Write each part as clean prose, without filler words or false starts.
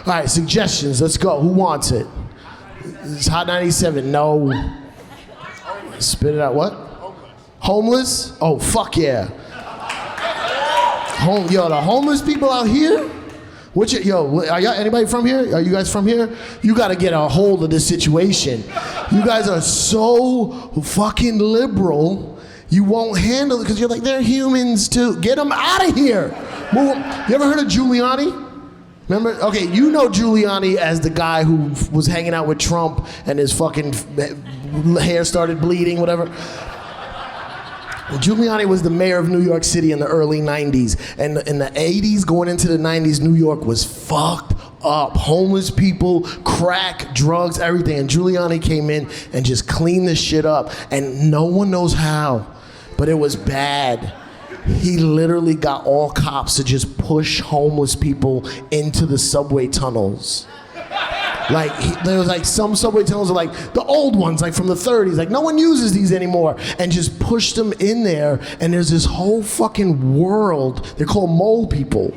All right, suggestions. Let's go. Who wants it? It's Hot 97. No. Spit it out. What? Homeless? Oh, fuck yeah. Yo, the homeless people out here? Yo, are y'all, anybody from here? Are you guys from here? You gotta get a hold of this situation. You guys are so fucking liberal, you won't handle it because you're like, they're humans too. Get them out of here. Move 'em. You ever heard of Giuliani? Remember? Okay, you know Giuliani as the guy who was hanging out with Trump and his fucking hair started bleeding, whatever. Giuliani was the mayor of New York City in the early 90s. And in the 80s, going into the 90s, New York was fucked up. Homeless people, crack, drugs, everything. And Giuliani came in and just cleaned this shit up. And no one knows how, but it was bad. He literally got all cops to just push homeless people into the subway tunnels. Like, there was like some subway tunnels are like the old ones, like from the 30s. Like, no one uses these anymore. And just pushed them in there. And there's this whole fucking world. They're called mole people.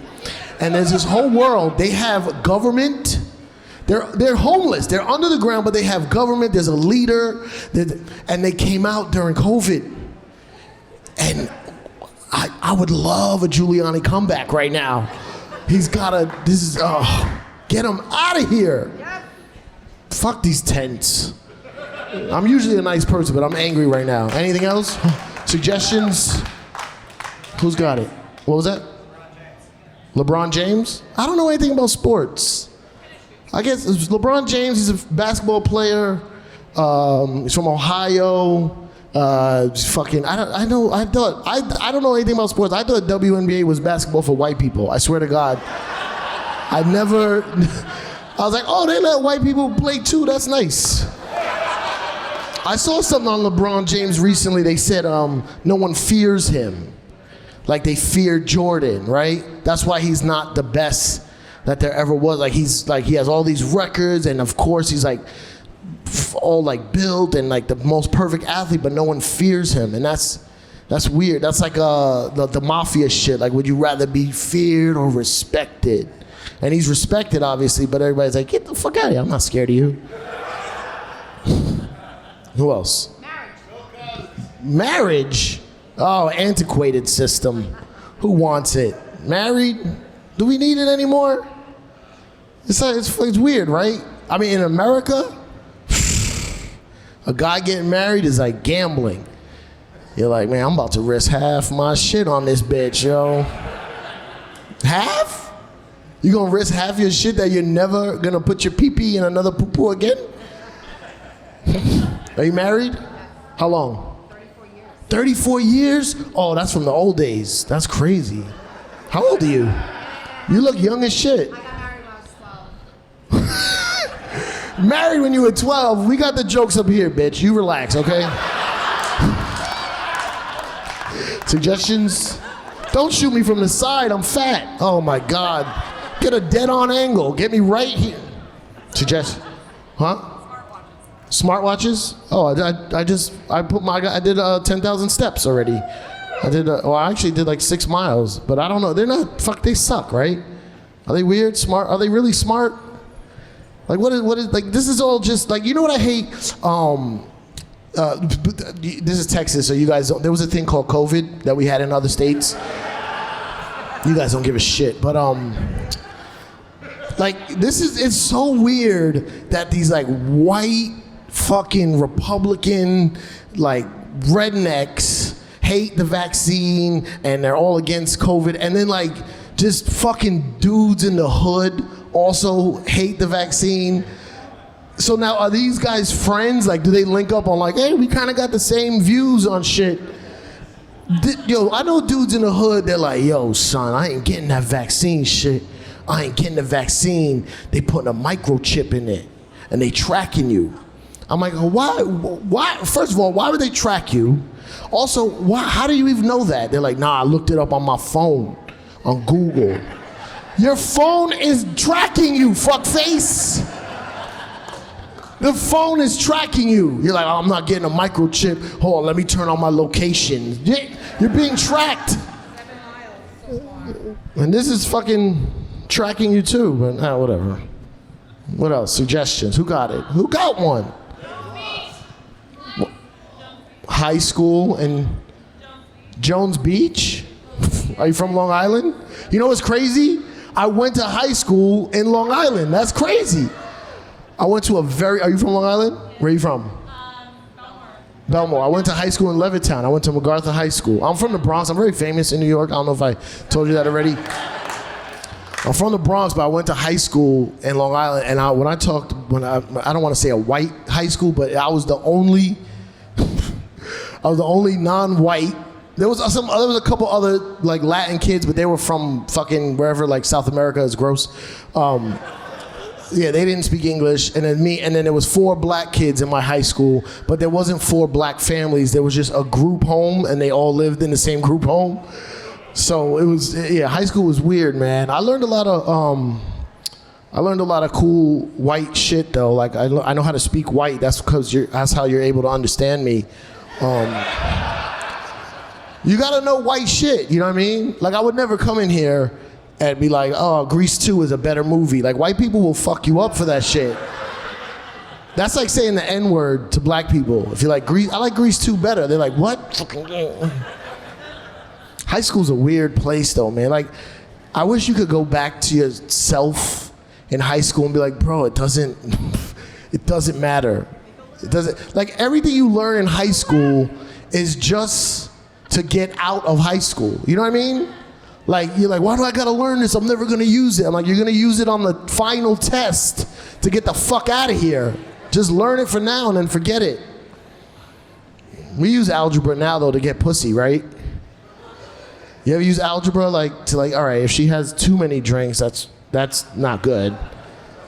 And there's this whole world. They have government. They're homeless. They're under the ground, but they have government. There's a leader. And they came out during COVID. And I would love a Giuliani comeback right now. He's gotta, get him out of here. Fuck these tents. I'm usually a nice person, but I'm angry right now. Anything else? Suggestions? Who's got it? What was that? LeBron James? I don't know anything about sports. I guess it's LeBron James, he's a basketball player. He's from Ohio. I don't know anything about sports. I thought WNBA was basketball for white people. I swear to God. I was like, oh, they let white people play too. That's nice. I saw something on LeBron James recently. They said no one fears him. Like they feared Jordan, right? That's why he's not the best that there ever was. Like he has all these records, and of course he's like all like built and like the most perfect athlete, but no one fears him, and that's weird. That's like the mafia shit. Like, would you rather be feared or respected? And he's respected, obviously, but everybody's like, get the fuck out of here. I'm not scared of you. Who else? Marriage? Oh, antiquated system. Who wants it? Married? Do we need it anymore? It's weird, right? I mean, in America, a guy getting married is like gambling. You're like, man, I'm about to risk half my shit on this bitch, yo. Half? You gonna risk half your shit that you're never gonna put your pee-pee in another poo-poo again? Are you married? How long? 34 years. 34 years? Oh, that's from the old days. That's crazy. How old are you? You look young as shit. I got married when I was 12. Married when you were 12. We got the jokes up here, bitch. You relax, okay? Suggestions? Don't shoot me from the side. I'm fat. Oh my God. Get a dead-on angle. Get me right here. Suggest? Huh? Smartwatches? Oh, I did 10,000 steps already. I actually did like 6 miles, but I don't know. They're not, they suck, right? Are they weird, smart? Are they really smart? Like what is, like this is all just, like, you know what I hate? This is Texas, so you guys there was a thing called COVID that we had in other states. You guys don't give a shit, but like it's so weird that these like white fucking Republican like rednecks hate the vaccine and they're all against COVID, and then like just fucking dudes in the hood also hate the vaccine. So now are these guys friends? Like, do they link up on like, hey, we kind of got the same views on shit? Yo, I know dudes in the hood, they're like, yo, son, I ain't getting that vaccine shit. I ain't getting the vaccine. They putting a microchip in it and they tracking you. I'm like, why? First of all, why would they track you? Also, how do you even know that? They're like, nah, I looked it up on my phone, on Google. Your phone is tracking you, fuckface. The phone is tracking you. You're like, oh, I'm not getting a microchip. Hold on, let me turn on my location. You're being tracked. 7 miles. And this is fucking tracking you too, but whatever. What else? Suggestions. Who got it? Who got one? High school and Jones Beach? Are you from Long Island? You know what's crazy? I went to high school in Long Island. That's crazy. I went to are you from Long Island? Where are you from? Belmore. I went to high school in Levittown. I went to MacArthur High School. I'm from the Bronx. I'm very famous in New York. I don't know if I told you that already. I'm from the Bronx, but I went to high school in Long Island. And I don't want to say a white high school, but I was the only non-white. There was a couple other like Latin kids, but they were from fucking wherever, like South America. Is gross. Yeah, they didn't speak English, and then there was 4 black kids in my high school, but there wasn't 4 black families. There was just a group home, and they all lived in the same group home. So it was, high school was weird, man. I learned a lot of cool white shit though. Like I know how to speak white. That's how you're able to understand me. You gotta know white shit. You know what I mean? Like I would never come in here and be like, oh, Grease 2 is a better movie. Like, white people will fuck you up for that shit. That's like saying the N-word to black people. If you're like, I like Grease 2 better. They're like, what? High school's a weird place, though, man. Like, I wish you could go back to yourself in high school and be like, bro, it doesn't matter. It doesn't, like, everything you learn in high school is just to get out of high school. You know what I mean? Like, you're like, why do I gotta learn this? I'm never gonna use it. I'm like, you're gonna use it on the final test to get the fuck out of here. Just learn it for now and then forget it. We use algebra now, though, to get pussy, right? You ever use algebra, all right, if she has too many drinks, that's not good.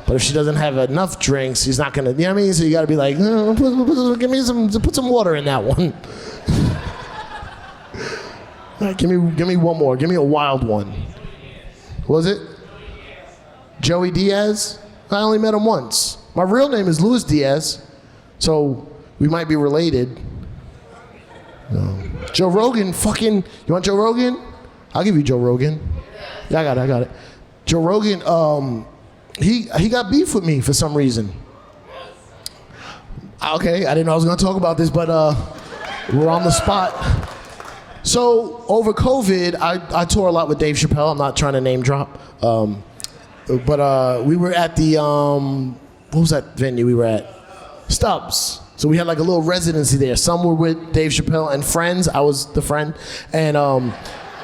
But if she doesn't have enough drinks, she's not gonna, you know what I mean? So you gotta be like, put some water in that one. All right, give me one more. Give me a wild one. What was it? Joey Diaz? I only met him once. My real name is Luis Diaz, so we might be related. No. Joe Rogan, you want Joe Rogan? I'll give you Joe Rogan. Yeah, I got it. Joe Rogan, he got beef with me for some reason. Okay, I didn't know I was gonna talk about this, but we're on the spot. So over COVID, I tour a lot with Dave Chappelle. I'm not trying to name drop, but we were at the what was that venue we were at? Stubbs. So we had like a little residency there. Some were with Dave Chappelle and friends. I was the friend, and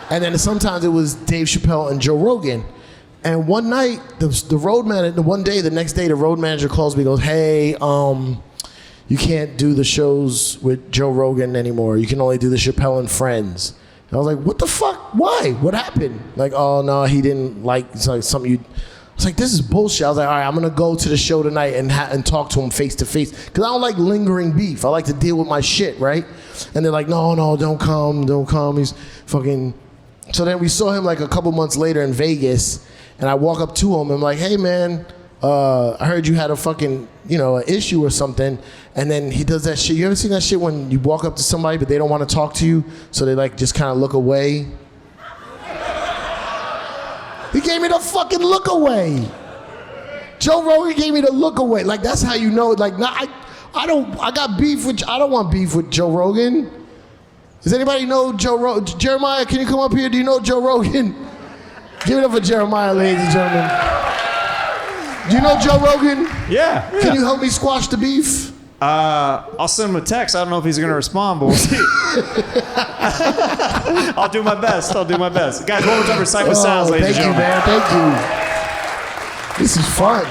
then sometimes it was Dave Chappelle and Joe Rogan. And one night, the road manager, the next day, the road manager calls me, goes, "Hey, you can't do the shows with Joe Rogan anymore. You can only do the Chappelle and Friends." And I was like, what the fuck? Why? What happened? Like, oh no, he didn't like, it's like something you, I was like, this is bullshit. I was like, all right, I'm gonna go to the show tonight and talk to him face to face. Cause I don't like lingering beef. I like to deal with my shit, right? And they're like, no, don't come. He's fucking. So then we saw him like a couple months later in Vegas, and I walk up to him and I'm like, hey man, I heard you had a fucking, an issue or something. And then he does that shit. You ever seen that shit when you walk up to somebody but they don't want to talk to you, so they like just kind of look away? He gave me the fucking look away. Joe Rogan gave me the look away. Like, that's how you know. Like, I don't want beef with Joe Rogan. Does anybody know Joe Rogan? Jeremiah, can you come up here? Do you know Joe Rogan? Give it up for Jeremiah, ladies and gentlemen. Do you know Joe Rogan? Yeah. Can you help me squash the beef? I'll send him a text. I don't know if he's going to respond, but we'll see. I'll do my best. Guys, one more time for Cipha Sounds, ladies and gentlemen. Thank you, man. Thank you. This is fun.